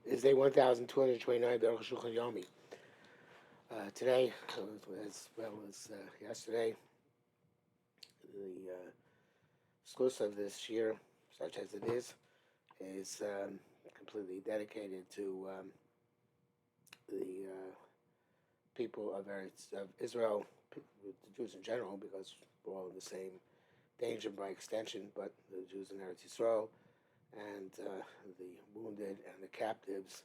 Is day 1229 Arukh HaShulchan Yomi. Today, as well as yesterday, the schools of this year, such as it is completely dedicated to the people of Israel, the Jews in general, because we're all in the same danger by extension, but the Jews in Eretz Yisrael and the wounded and the captives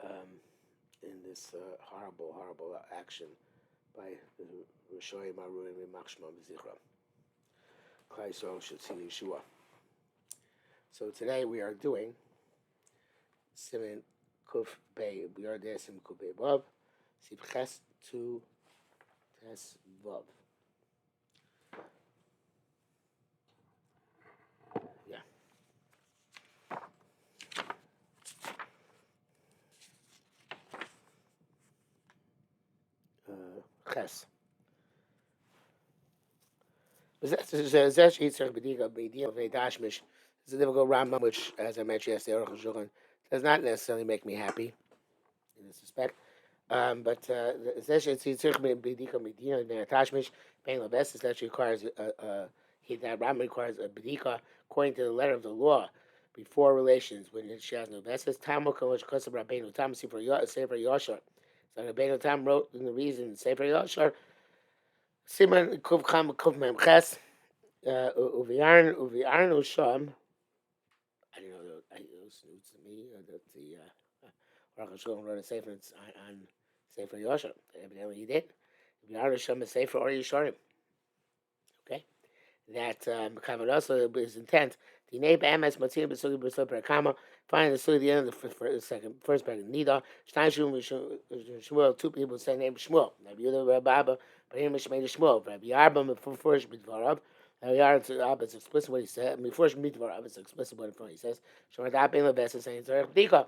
um, in this horrible, horrible action by the Rishoyim Aruim Machshma B'Zichra. Klal Yisrael should see Yeshua. So today we are doing Siman Kuf Pei. We are there Siman Kuf Pei Vav. Sif Ches to Tes Vav. Yeah. Ches. This is a difficult Rambam, which, as I mentioned yesterday, Arukh HaShulchan does not necessarily make me happy in this respect. But that requires that Rambam requires a bedika according to the letter of the law before relations when she has no vesses. Tam Rabbeinu Tam Sefer Yashar. So Rabbeinu Tam wrote in the reason Sefer Yashar. Siman Kuv Cham Kuv Mem Ches Uviarnu Sham. I don't know. It was news to me that the Arukh HaShulchan wrote a sefer on Sefer Yashar. Evidently he did. Uviarnu Sham is Sefer or Yisharim. Okay, that also his intent. The name Amos Matzin B'Sugi B'Sugi Perakama. Find the Sugi at the end of the first paragraph. Nida Shtain Shmuel. Two people say name Shmuel. Rabbi Yehuda Rabbi Abba. But here Mishmei Shmuel. Rabbi Arba first B'Dvarav. Rabbi Abba is explicit what he said. First B'Dvarav is explicit what he says. Shemar Dapin Leves is saying it's a B'dika.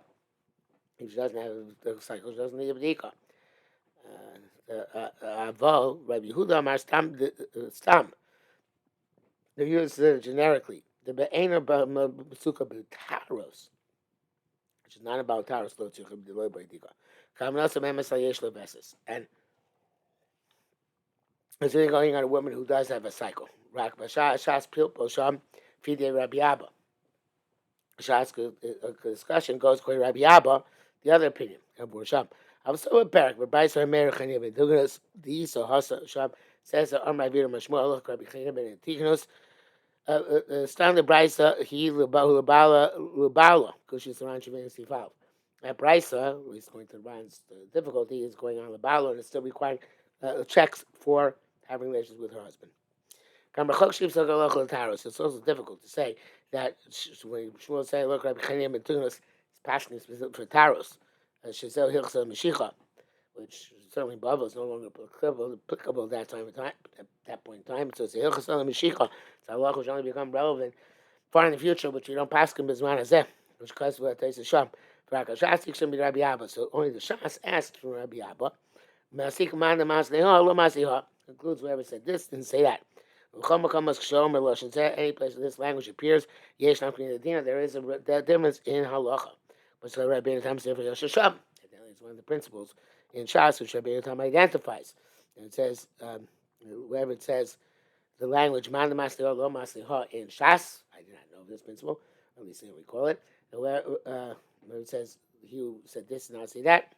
If she doesn't have the cycle, she doesn't need a B'dika. Aval Rabbi Yehuda Amar Stam. They're used generically. The be'ena b'suka b'taros, which is not about taros lo tzurcha b'deloi b'idika. Kavanasa memes hayesh leveses, and it's really going on a woman who does have a cycle. Rak b'shas pilpo sham fide Rabbi Abba. Shas discussion goes to Rabbi Abba, the other opinion. Sham. I was so embarrassed. Rabbi Sar Meir Chanim ben Duganas, the Yisrael Hasa Sham says that Amar Vir Mashmuel Rabbi Chanim ben Tignus. Stan the Brisa, he Lubala, because she's around Shavin Sifal. At Brisa, he's going to run the difficulty is going on Lubala, and it's still requiring checks for having relations with her husband. It's also difficult to say that when Shmuel say, look, Rabbi Chaim and Tunas is passionate for Taros, Shazel Hilchsa Mashicha, which certainly Bava is no longer applicable at that point in time. So it's a Hilchas Mashicha. It's a law which only become relevant far in the future, which we don't pass him Bizman Hazeh, which causes what takes a Sham. Rabbi Abba. So only the Shas asked from Rabbi Abba. Includes whoever said this, didn't say that. Any place where this language appears, there is a difference in halacha. But so Rabbi Tam Sefer Yashar. It's one of the principles in Shas which Rabbi Tam identifies. And it says, wherever it says the language man masliha lo masliha in Shas, I do not know this principle, at least I recall it. And where it says he who said this and not say that,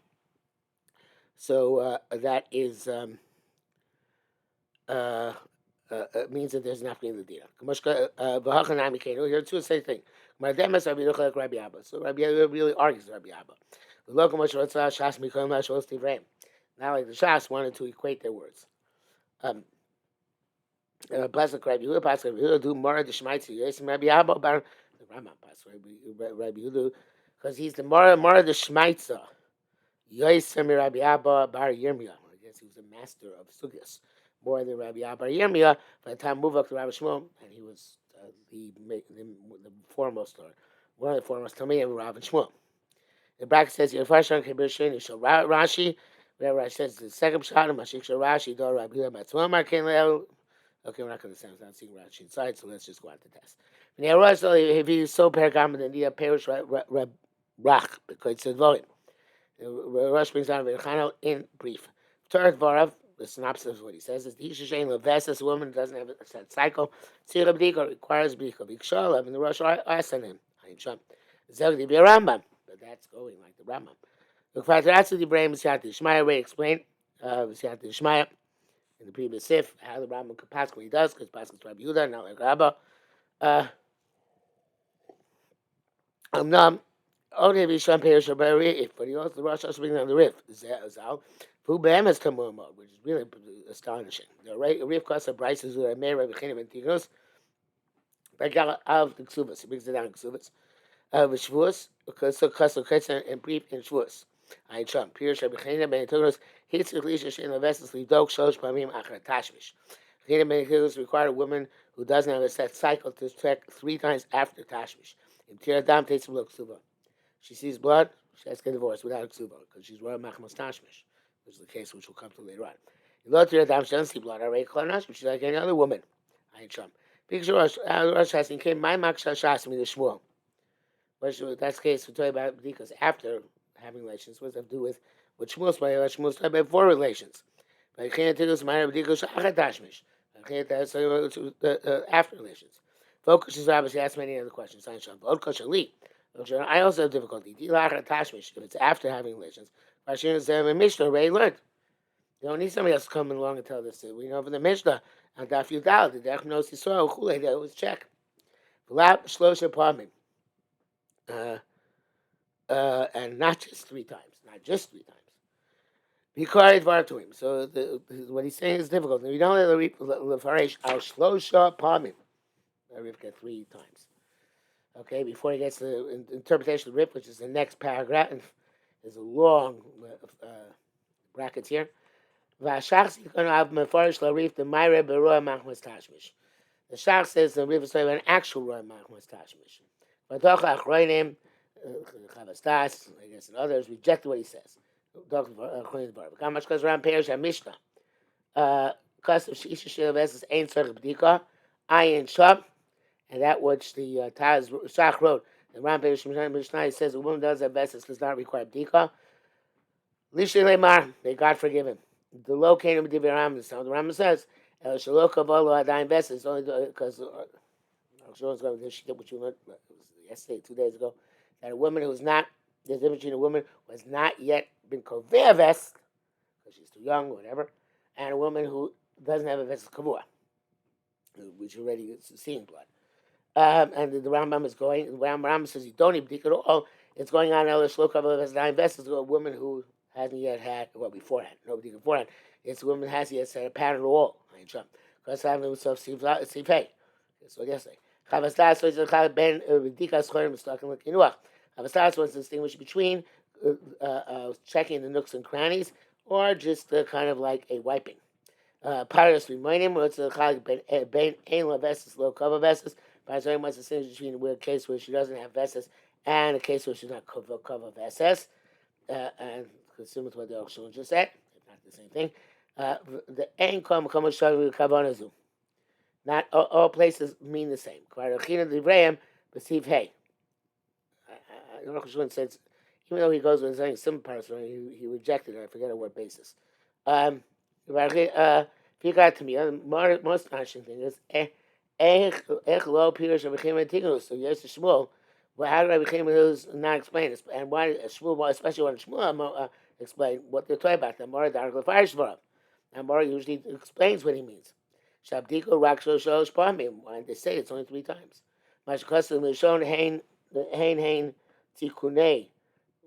so that is means that there's nothing in the dina. Here too, same thing. Rabbi Abba. So Rabbi Abba really argues with Rabbi Abba. Now, like the Shas wanted to equate their words. Pasuk Rabbi Yehuda, Pasuk Rabbi Yehuda, do Mara the Shemaitzi. Yes, Rabbi Abba, the Rambam Pasuk Rabbi Yehuda, because he's the Mara the Shemaitza. Yosem Rabbi Abba bar Yirmiyah. I guess he was a master of sugyas more than Rabbi Abba bar Yirmiyah. By the time Muvak to Rabbi Shmuel, and he was the foremost, or one of the foremost Talmidim of Rabbi Shmuel. The bracket says, "Yerfashon Kibir Sheni Shal Rashi." Whatever Rashi says, the second shot of Mashik Shal Rashi. Do Rabbi Yehuda Batzma Markin Leo. Okay, we're not going to say I'm not seeing Rashi inside, so let's just go on to test. And the Rosh, if he's so pergam, then the perish rach, because it's a void. The Rosh brings down V'chano in brief. Third Varav, the synopsis of what he says is the Isha Shein Levesis, a woman doesn't have a set cycle. Tzira B'dika requires B'dika. B'ikshalav, and the Rosh asked him. Zog the Rambam, but that's going like the Rambam. The Kvatarats of the Ibrahim Siyat Shmaya already explained. Siyat Shmaya in the previous sif how the Rambam could pass what he does because Pascal Rabbi Yehuda, not like Rabba. Only if Yisham Perish Rif, but he also the Rosh also brings on the Rif. Zal, who Behemoth Tamurma, which is really astonishing. The Rif costs a price is a mayor of Bechinim and Tignos. By of the Ksubas, he brings it down in Ksubas. Shavuos, because so costs a and brief in Shavuos. I chum. Perish Bechinim and Tignos. Hits the Lisha Shin the vessels Lidok Shosh Pamim Achar Tashmish. Bechinim and Tignos require a woman who doesn't have a set cycle to check 3 times after Tashmish. In Tiradam takes a look Ksuba. She sees blood, she has to get divorced without a ksuba because she's royal machmas tashmish, which is the case which we'll come to later on. In Lotir Adam, she doesn't see blood already. She's like any other woman. I ain't Trump. Because Rosh Hashanah came my maksha shas me the shmuel. That's the case we're talking about because after having relations, what does that have to do with what Shmuel's by Shmuel's talking about before relations? But I can't tell us my b'dikas achat tashmish. I can't tell us after relations. Focus is obviously asked many other questions. I ain't Trump. I also have difficulty. If it's after having relations, Mishnah already learned. You don't need somebody else to come along and tell this. We know from the Mishnah and Daf Yudal, the Derech knows Yisrael Chulei. That was check. Shlosha Parmin, and not just 3 times, not just 3 times. Bikarid Vartuim. So what he's saying is difficult. We don't have the Lefarish Al Shlosha Parmin. Rivka 3 times. Okay, before he gets to the interpretation of the Rip, which is the next paragraph, and there's a long brackets here. The Shach says the Rip is talking about an actual Roy Machmas Tashmish. Chavastas, I guess, and others rejected what he says. How much goes around Perish and Mishnah? Because of Isha Shilves ain't Tzarech B'dika, Ayin Shab. And that which the Taz Shach wrote, the Ram Mishnah says a woman does have vesses does not require bdika. Lisha Lemar, may God forgive him. The low kingdom of the Ram, the Ram says, El Shalok of Olo Adain vesses, only because Shulchan's going to do shit which we learned yesterday, 2 days ago, that a woman who's not, there's a difference between a woman who has not yet been kovea vest, because she's too young or whatever, and a woman who doesn't have a vest kavua, which already is seeing blood. And the Rambam is going. The Rambam says you don't need bdika at all. It's going on. El Shlokav has 9 vessels. A woman who hasn't yet had beforehand. No bdika beforehand. It's a woman who hasn't yet had a pattern at all. Because having himself sifei. So yesterday. Chavastas so it's a ben bdika schorim is talking like Inuach. Chavastas wants to distinguish between checking the nooks and crannies or just kind of like a wiping. Paris remind him what's the chag ben ein lavesis low cover vesses. But very much distinction between a case where she doesn't have vesses and a case where she's not cover vesses. And similar to what the Arukh HaShulchan just said, not the same thing. The ein kom kavanazu. Not all places mean the same. Kvarachina divrayim b'siv hey. Arukh HaShulchan says, even though he goes with saying some parts, he rejected it. I forget on what basis. If you got to me, the most astonishing thing is. So yes, Shmuel. Well, how did Rabbi Chimel not explain this? And why Shmuel, especially when Shmuel explain what they're talking about? The Mara Darkle Fireshvara. And Mara usually explains what he means. Shabdiko Raksho Shosh Parmi. Why they say it's only 3 times? Mashkasa Mishon Hain Tikunei.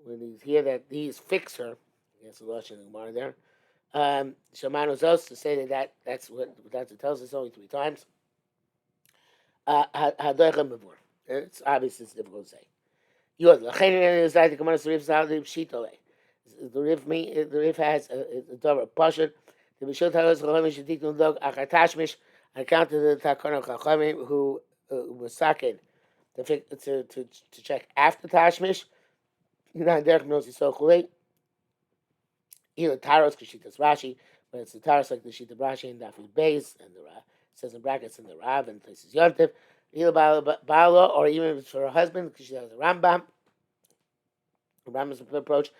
When you hear that these fix her, that's the Russian Gemara there. Shamanos else to say that's what it tells us only 3 times. It's obvious it's difficult to say. The Rif has a double portion. The Bishul tells us Akatashmish on account of the Takon Chachamim who was saked to check after Tashmish. Derek knows he's so chulei. Either Taros Kashitas Rashi, but it's the Taros like the Shita Rashi and Dafi Beis and the Rav. It says in brackets in the Rav and places Yontif. either Bala or even for her husband, because she has a Rambam. Rambam's approach.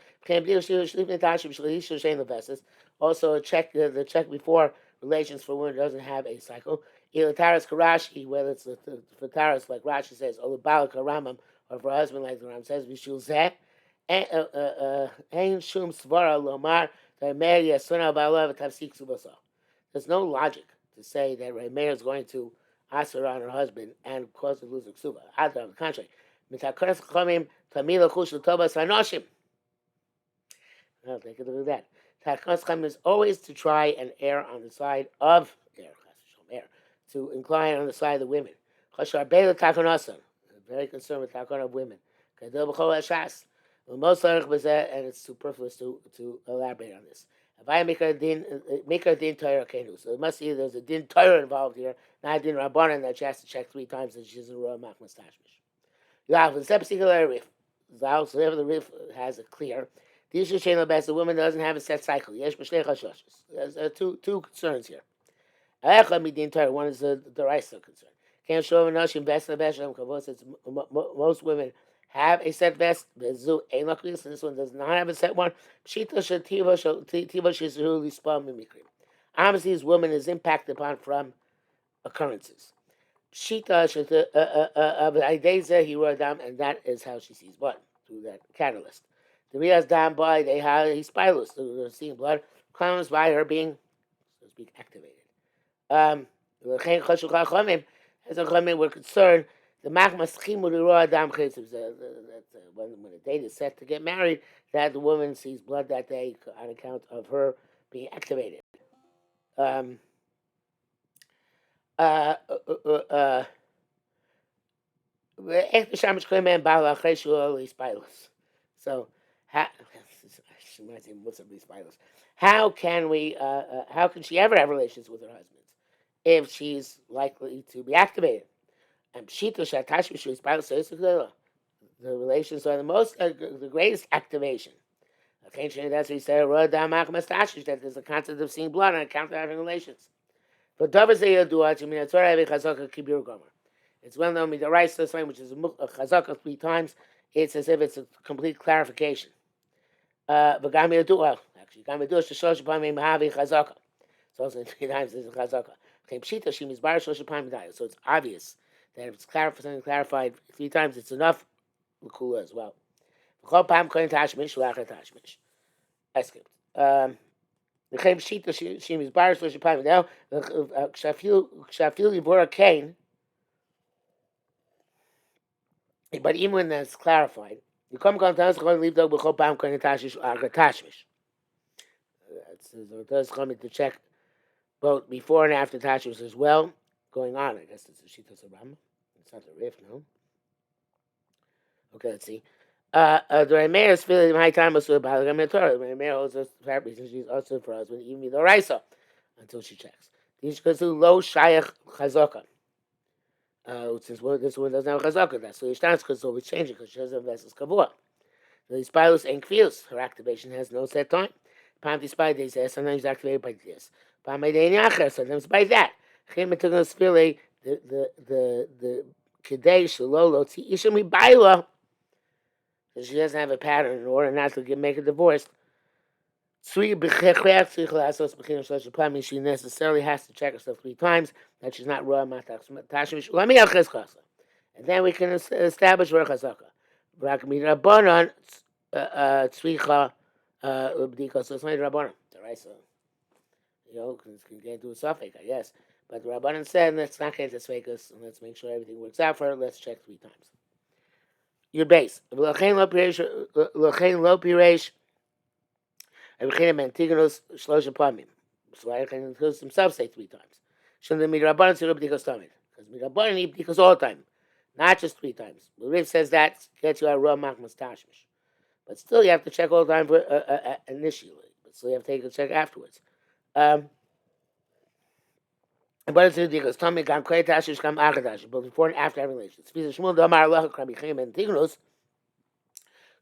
Also, check the check before relations for women doesn't have a cycle. Either Taras Karashi, whether it's for Taras like Rashi says, or the Balak Rambam, or for husband like the Ram says, Vishul Zeh. Ein shum svara lomar Remeir yasuna ba'alav tafsik subasa. There's no logic to say that Remeir is going to ask her on her husband and cause her to lose her ksuba. On the contrary, mitakoras chachamim tamila chush l'tobas hanoshim. No, take a look at that. Takaras chachamim is always to try and err on the side of err, to incline on the side of the women. Chashar beila takonasan, very concerned with takon of women. Kadil b'chol hashas. And it's superfluous to elaborate on this. If I make a din Torah kenu, so it must be there's a din Torah involved here, not a din rabbanan that she has to check 3 times that she doesn't roll machmas tashmish. You have a particular rif. So whenever the rif has a clear, the issue chain best the woman doesn't have a set cycle. Yesh b'shnei chashoshes. There's two concerns here. One is the Raisa concern. Can't show noshim best in the best. Most women have a set vest. This one does not have a set one. Obviously, this woman is impacted upon from occurrences. He wrote down, and that is how she sees blood through that catalyst. The Rias down by they have he spilus, they're seeing blood, comes by her being, so to speak, activated. As a Chachamim were concerned, the machmas chimu l'roa adam chesed, when the date is set to get married, that the woman sees blood that day on account of her being activated. So how can we? How can she ever have relations with her husband if she's likely to be activated? And the relations are the greatest activation. That's what he said. That there's a concept of seeing blood on account of having relations. But it's well known the right sign, which is a chazaka 3 times. It's as if it's a complete clarification. Actually, so also 3 times is a chazaka. So it's obvious that if it's clarified 3 times, it's enough l'kula as well. I skipped. L'chem shita she is bar shlosh pa'im. Now kshafil yivora kain. But even when that's clarified, you come to us going to leave dog b'chol pa'im koin tashish tashmish. It does come to check both before and after tashmish as well. Going on, I guess it's a shita Rambam. It's not the riff, no. Okay, let's see. The Remeir is feeling my time was about the Torah. The Remeir holds us for that reason. She's also for husband, even the Raisa, until she checks. These goes to low shayach chazaka. Since this one doesn't have chazaka, that's so Yishtan's because always changing because she doesn't have vessels kavua. The spilus and kvius, her activation has no set time. Pam despite they say sometimes activated by this. Pam sometimes by that. The kidei shalolo ti isham ibayla. She doesn't have a pattern in order not to make a divorce. She necessarily has to check herself 3 times that she's not raw and then we can establish raw chazaka. So it's not rabbanon, right? So can get into a suffix, I guess. But the rabbanon said, let's not get into sfeikus, and let's make sure everything works out for her. Let's check 3 times. Your base. L'chein lo piresh. Everything Antigonus shlosha pamim. So I can himself say 3 times. Shouldn't the midrabanan say b'dikas tamid? Because midrabanan need b'dikas all the time, not just 3 times. The Riv says that gets you a raw machmas tashmish, but still you have to check all the time for initially. But still you have to take a check afterwards. But it's because Tommy gam klei tashish gam achadash, both before and after having relations. Shmuel damar Allah Rabbi Chaim ben Tignos.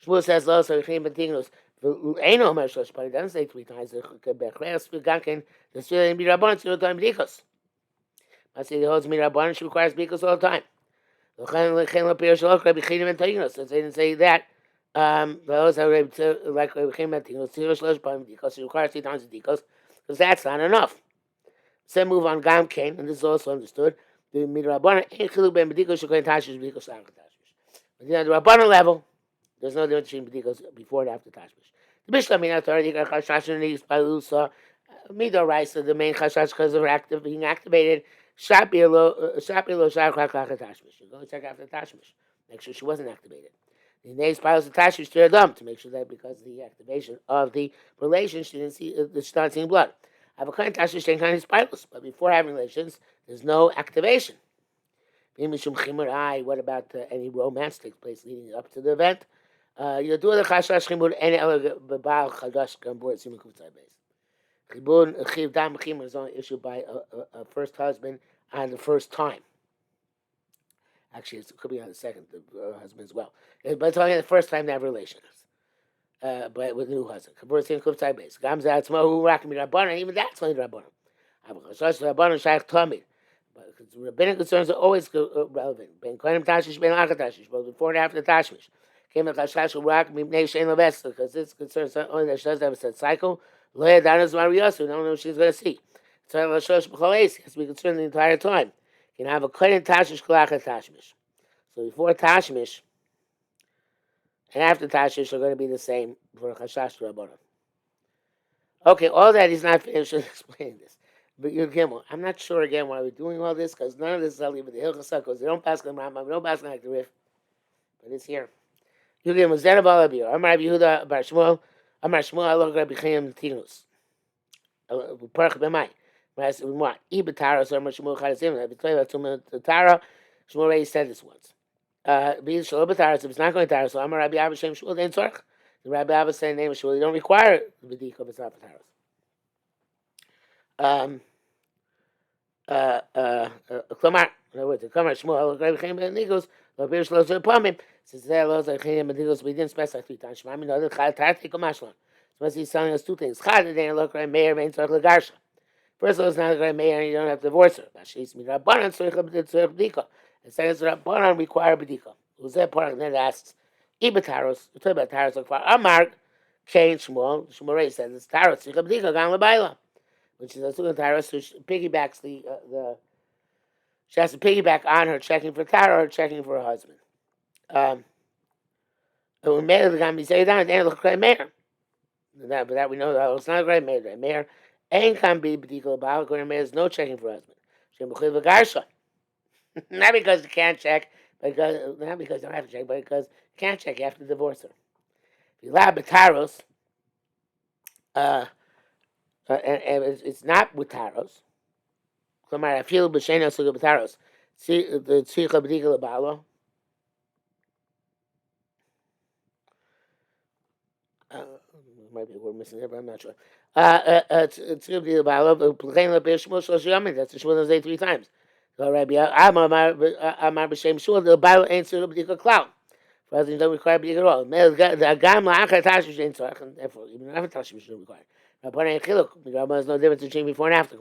Shmuel says also Chaim ben Tignos. Ain't no mershosh, but he doesn't say 3 times. The bechreas ganken the still in birabanan still time bikos. I say the holds mirabbanan she requires bikos all the time. So they didn't say that. Those are like because it requires 3 times the decos, because that's not enough. So move on Gam Kane, and this is also understood. The Midrabana ain't chiluk ben bedikos shekoin tashish bedikos after tashish. But the Rabbanan level, there's no difference between bedikos before and after tashish. The Mishnah mean authority got chashash and needs by Lusa. Mido Raisa, the main chashash because of being activated. Shapilo shakrak tashmish. You go check after tashmish. Make sure she wasn't activated. The next piles of tashmish stirred them to make sure that because of the activation of the relation, she didn't see she's not seeing blood. I have a kind of tashmish and kind of spineless, but before having relations, there's no activation. What about any romance takes place leading up to the event? You do the chashash chimur any other bebal chadash gambor simukuvtzai base. Chibun chiv dam chimur is only issued by a first husband on the first time. Actually, it could be on the second husband as well. But it's only the first time they have relations. But with a new husband. Kabur sin kuvtzai base. Gamza atzma hu rakim rabbanon. Even that's only rabbanon. Avachashash rabbanon shaykh tamid. But rabbinic concerns are always relevant. Ben kohenim tashish, ben achar tashish, both before and after the tashmish. Came the chashash urak mipnei shein leves, because this concerns only that she doesn't have a set cycle. Lo yadanas mariyasu, don't know what she's going to see. So lashosh b'chol has to be concerned the entire time. You can have a kohenim tashish kolachar tashmish. So before tashmish and after tashmish are going to be the same for chashash rabbanon. Okay, all that he's not finished explaining this. But Yud Gimel, I'm not sure again why we're doing all this, because none of this is only with the Hilchas because they don't pass the Rambam, we don't pass like the Rif, but it's here. Yud Gimel, Zera Balabir, Amar Rabbi Yehuda Bar Shmuel, Amar Shmuel Alok Rabbi Chaim Tinus, Parach B'mai, what? Ibetaros, Amar Shmuel Chadazim, Rabbi Tzvei Batum Tara, Shmuel already said this once. Be Shalom Betaros, if it's not going to Tara, so Amar Rabbi Abba Shem Shmuel, then Tzorch. The Rabbi Abba said the name of Shmuel, you don't require the B'dika if it's not Betaros. Klamar, in other words, the Klamar Shmuel, Rabbi Chaim Ben Nigos, Rabbi Shlomo Zerpamim, since there was Rabbi Chaim Ben Nigos, we didn't specify 3 times. Shema, no, the Chad Tartik Mashlan. So he's telling us 2 things. Chad, the day look right Meir, Main Tzorch Lagarsha. First of all, it's not a great Meir, and you don't have to divorce her. She's Rabbanan, Tzorch B'dika. And second, Rabbanan require B'dika. Who's that part? And then it asks, Ibetaros, we talk about Taros, like Amar, Cain, Shmuel, Shmuel says it's Taros, Tzorch B'dika, Gan L'Baila. Which is a second Tara, so she piggybacks she has to piggyback on her checking for Tara or checking for her husband. And when Meir the Gami say that, then look great Meir. But that we know that it's not a great Meir. Meir ain't can be particular about great Meir is no checking for husband. She b'chiv v'garsha. Not because you can't check, not because you don't have to check, but because you can't check, you have to divorce her. If you allow Betaros, and it's not with taros. Klamar, I feel b'sheina suga b'taros. See the tzricha b'dika l'balo. Might be a word missing there, but I'm not sure. Tzricha b'dika l'balo. L'chein l'beir shmuel shlosh yamin. That's the shmuel say 3 times. So Rabbi Amar b'shem shmuel the l'balo ain't tzricha b'dika klal. For us, you don't require b'dika at all. The agam la'achar tashish ain't tzarech, and therefore even after tashish you don't require. Rabbanan ain't chiluk. Rabbanan is no difference between before and after.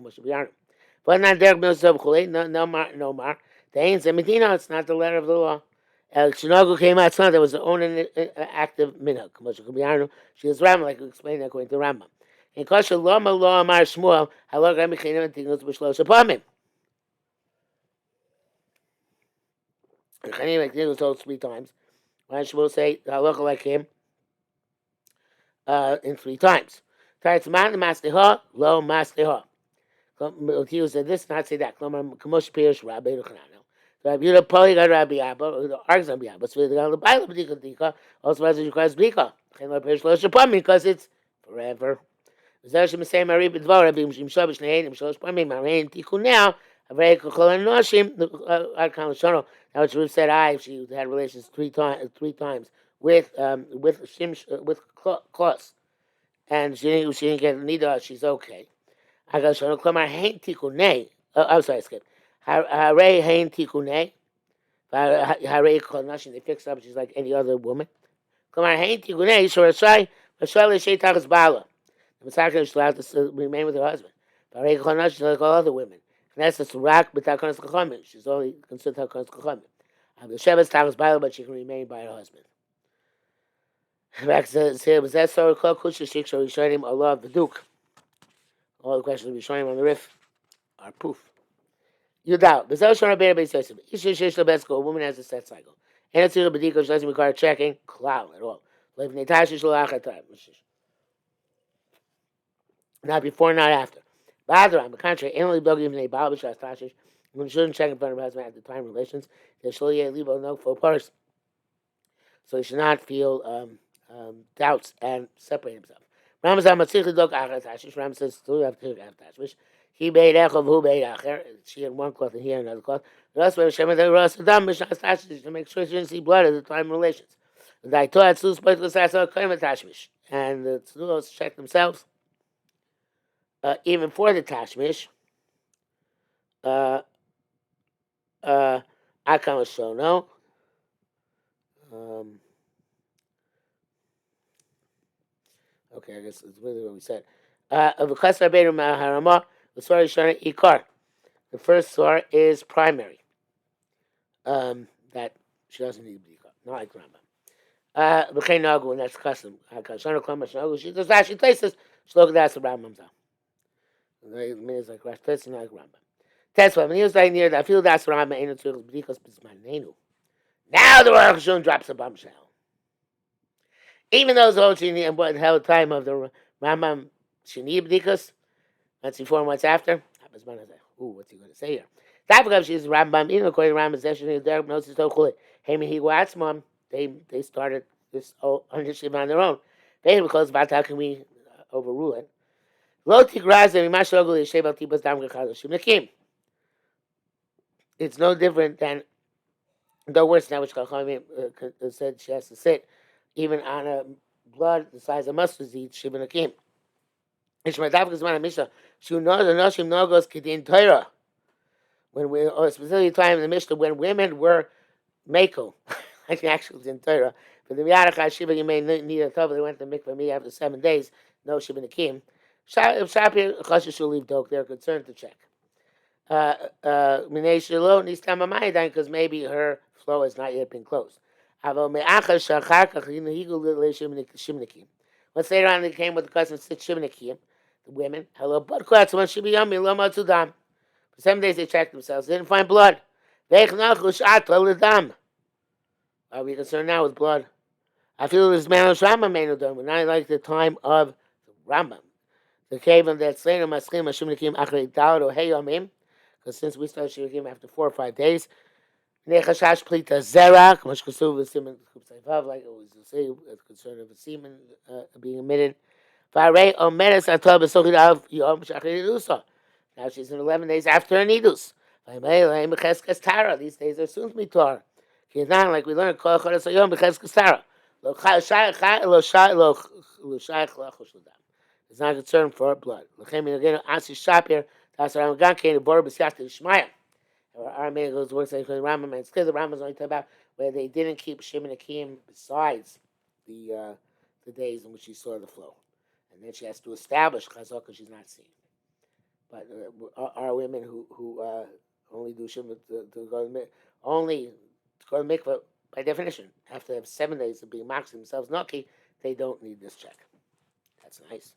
But not derek milsav chulei. No mar. The ain't medina. It's not the letter of the law. El shinogu came out. There was the own active minhag. She is Rambam, like we explained according to Rambam. In kosher lama lo amar Shmuel halok Rabbi Chaim and tingos b'shlosh apamim. Chaim and tingos told 3 times. Why Shmuel say halok like him in 3 times? Tartzman masteha lo masteha. He said this, not say that. Kamosh Pirish Rabbi Ruchanano. So Rabbi Yehuda Poli got Rabbi Abba, the argues on Rabbi Abba. So the Baila B'dika Dika also requires B'dika. And Rabbi Pirish Lo Shapam because it's forever. Zer Shem Say Mari B'dvar Rabbi Mishim Shabish Nehedim Shlosh Pamim Marein Tiku now. Avrei Kol Anoshim Arkan L'Shono. Now what Ruth said, if she had relations 3 times with Klaus, and she didn't get neither, she's okay. I got shown Klamar Hain Tikunei. I'm sorry, skip. Hare Hain Tikunei. Hare Konashin, they fixed up, she's like any other woman. Klamar Hain Tikunei, so Rashai Sheitachas Bala. The Masaka is allowed to remain with her husband. Hare Konashin, like all other women. Knesset Rak B'Takonas Chachamim. She's only considered Takonas Chachamim. The Shebbet's time is by but she can remain by her husband. Back says here, was that story called Kusha Shiksha Rishonim Allah of the Duke? All the questions we showing on the riff are proof. You doubt. But Shana Bear Base Yosef. Isha Shish Lebesko, a woman has a set cycle. And it's a Bediko, she doesn't require checking, cloud at all. Like Natasha Shalachat. Not before, not after. But on the contrary, only dog even a Bible Bishas Tashish, when she shouldn't check in front of her husband at the time of relations, they shall leave no for person. So he should not feel doubts and separate himself. Ramazan Matzich Dog Achat Tashish, Ram says, still have to have Tashish. He made Echov, who made Acher. She had one cloth and he had another cloth. The rest of Shem, the rest of them, Bishas Tashish, to make sure she didn't see blood at the time of relations. The Daito had Sus Poit Lasasa Koyma Tashmish. And the Tzulos checked themselves. Even for the Tashmish, Akam Shono. Okay, I guess it's really what we said. Of the Kasar Beiru Maharama, the Surah Shana Ikar. The first surah is primary. That she doesn't need to be Ikar, not like Rambam. B'chein Nagu, and that's custom. Shana Klama Shanagu, she does actually places. Shlok that's the Rambam's out. It means like Rash Tes and like Rambam. That's why when he was like near that, I feel that's Rambam ain't it because it's my nenu. Now the Arukh HaShulchan drops a bombshell. Even though the whole Shini and what held time of the Rambam Shini B'dikas, once before and once after, ooh, what's he going to say here? That because she's Rambam, even according to Rambam Zeshini, Derek knows it's so cool. Hey, Mehi Watzmam, they started this whole initiative on their own. They because about how can we overrule it? It's no different than the worse now, which Chachamim said she has to sit even on a blood the size of mustard seed. Shibun Akim. When we, or specifically time in the Mishnah, when women were Mako, like actually in Torah, for the Miyarach Shiva, you may need a tov. They went to mikvah me after 7 days. No Shibun Akim. If Shapir Chashish should leave dog, they're concerned to check. Because maybe her flow has not yet been closed. Once later on, they came with the custom of 6 Shimonikim, the women. Hello, but when she be yummy, Loma to dam. For 7 days they checked themselves, they didn't find blood. Are we concerned now with blood? I feel this man of Rambam made no but not like the time of the Rambam. The cave of that slain of Maschim Shimonikim Achre Dalad or Heyomim. Because since we started Shivim after 4 or 5 days, Nechashash Plita Zerak, much Kusuv with Simon Kupsaivav, like it was to say, a concern of a semen being emitted. Fare Omeres Atab Sochidav Yom Shachiridusa. Now she's in 11 days after her nidus. These days are soon to be tar. Not like we learned, Kol Chodesh Yom Becheskes Tara. It's not a concern for blood. Our man goes works like the Rambam, and it's because the Rambam's only talking about where they didn't keep Shimon Akim besides the days in which she saw the flow, and then she has to establish Chazal because she's not seeing. But our women who only do Shimon to go to only to go to mikvah by definition have to have 7 days of being moxie themselves nucky. They don't need this check. That's nice.